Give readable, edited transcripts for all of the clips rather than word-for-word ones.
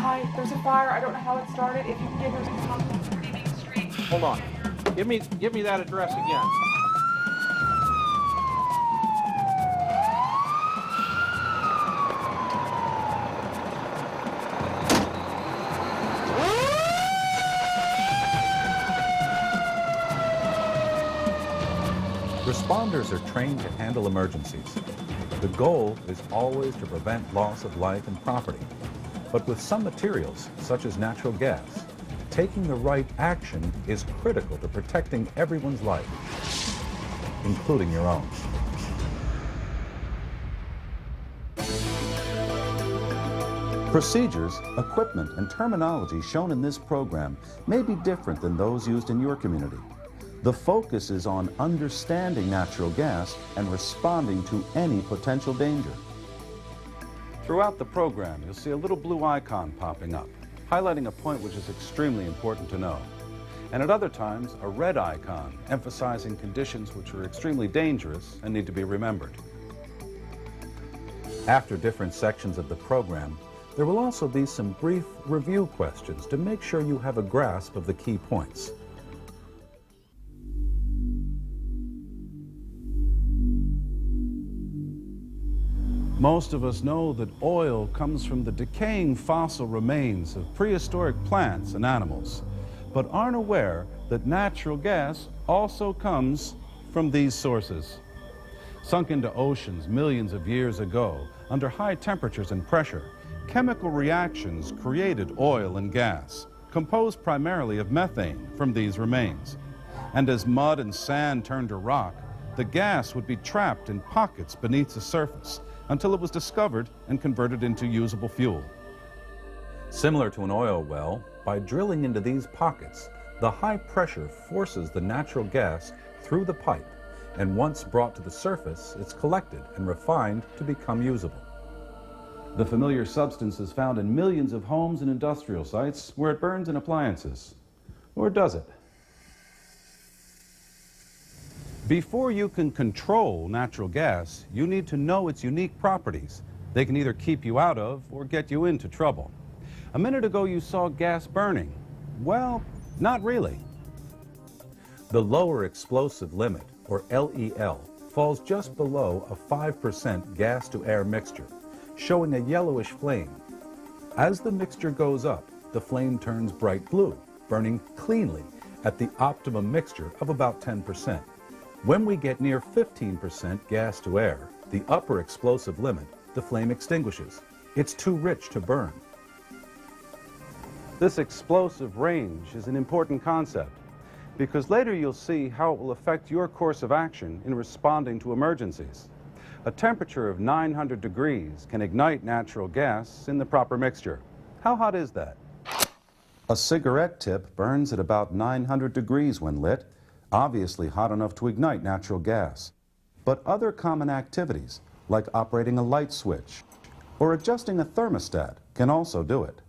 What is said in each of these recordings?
Hi, there's a fire. I don't know how it started. If you can give your contact for Main Street. Hold on. Give me that address again. Responders are trained to handle emergencies. The goal is always to prevent loss of life and property. But with some materials, such as natural gas, taking the right action is critical to protecting everyone's life, including your own. Procedures, equipment, and terminology shown in this program may be different than those used in your community. The focus is on understanding natural gas and responding to any potential danger. Throughout the program, you'll see a little blue icon popping up, highlighting a point which is extremely important to know. And at other times, a red icon, emphasizing conditions which are extremely dangerous and need to be remembered. After different sections of the program, there will also be some brief review questions to make sure you have a grasp of the key points. Most of us know that oil comes from the decaying fossil remains of prehistoric plants and animals, but aren't aware that natural gas also comes from these sources. Sunk into oceans millions of years ago, under high temperatures and pressure, chemical reactions created oil and gas, composed primarily of methane from these remains. And as mud and sand turned to rock, the gas would be trapped in pockets beneath the surface, until it was discovered and converted into usable fuel. Similar to an oil well, by drilling into these pockets, the high pressure forces the natural gas through the pipe, and once brought to the surface, it's collected and refined to become usable. The familiar substance is found in millions of homes and industrial sites where it burns in appliances. Or does it? Before you can control natural gas, you need to know its unique properties. They can either keep you out of or get you into trouble. A minute ago you saw gas burning. Well, not really. The lower explosive limit, or LEL, falls just below a 5% gas-to-air mixture, showing a yellowish flame. As the mixture goes up, the flame turns bright blue, burning cleanly at the optimum mixture of about 10%. When we get near 15% gas to air, the upper explosive limit, the flame extinguishes. It's too rich to burn. This explosive range is an important concept because later you'll see how it will affect your course of action in responding to emergencies. A temperature of 900 degrees can ignite natural gas in the proper mixture. How hot is that? A cigarette tip burns at about 900 degrees when lit, obviously hot enough to ignite natural gas. But other common activities, like operating a light switch or adjusting a thermostat, can also do it.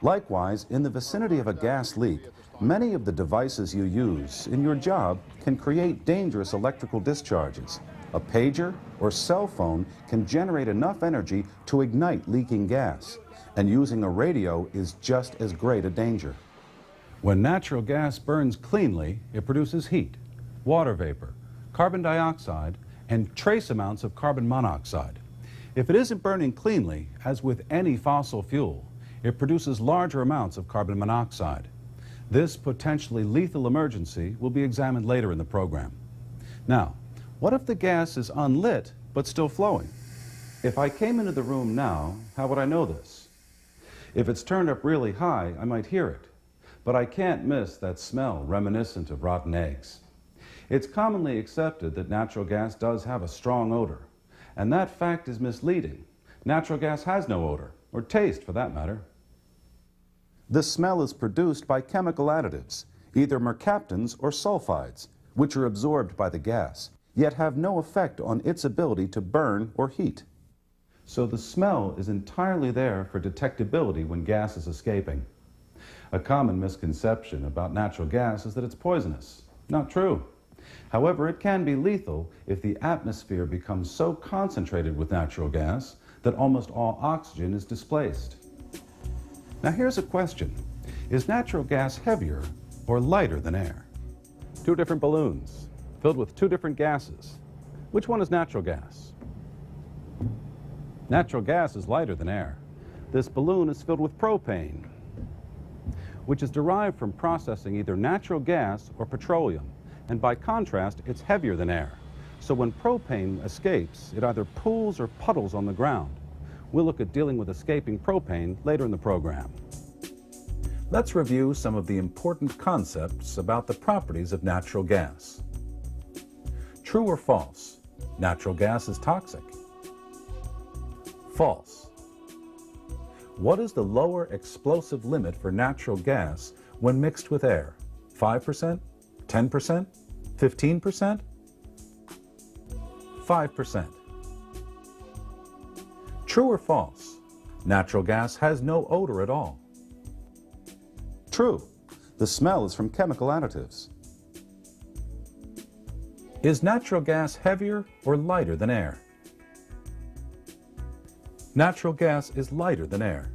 Likewise, in the vicinity of a gas leak, many of the devices you use in your job can create dangerous electrical discharges. A pager or cell phone can generate enough energy to ignite leaking gas, and using a radio is just as great a danger. When natural gas burns cleanly, it produces heat, water vapor, carbon dioxide, and trace amounts of carbon monoxide. If it isn't burning cleanly, as with any fossil fuel, it produces larger amounts of carbon monoxide. This potentially lethal emergency will be examined later in the program. Now, what if the gas is unlit but still flowing? If I came into the room now, how would I know this? If it's turned up really high, I might hear it. But I can't miss that smell reminiscent of rotten eggs. It's commonly accepted that natural gas does have a strong odor, and that fact is misleading. Natural gas has no odor, or taste for that matter. The smell is produced by chemical additives, either mercaptans or sulfides, which are absorbed by the gas, yet have no effect on its ability to burn or heat. So the smell is entirely there for detectability when gas is escaping. A common misconception about natural gas is that it's poisonous. Not true. However, it can be lethal if the atmosphere becomes so concentrated with natural gas that almost all oxygen is displaced. Now here's a question. Is natural gas heavier or lighter than air? Two different balloons filled with two different gases. Which one is natural gas? Natural gas is lighter than air. This balloon is filled with propane, which is derived from processing either natural gas or petroleum, and by contrast, it's heavier than air. So when propane escapes, it either pools or puddles on the ground. We'll look at dealing with escaping propane later in the program. Let's review some of the important concepts about the properties of natural gas. True or false? Natural gas is toxic. False. What is the lower explosive limit for natural gas when mixed with air? 5%? 10%? 15%? 5%. True or false? Natural gas has no odor at all. True. The smell is from chemical additives. Is natural gas heavier or lighter than air? Natural gas is lighter than air.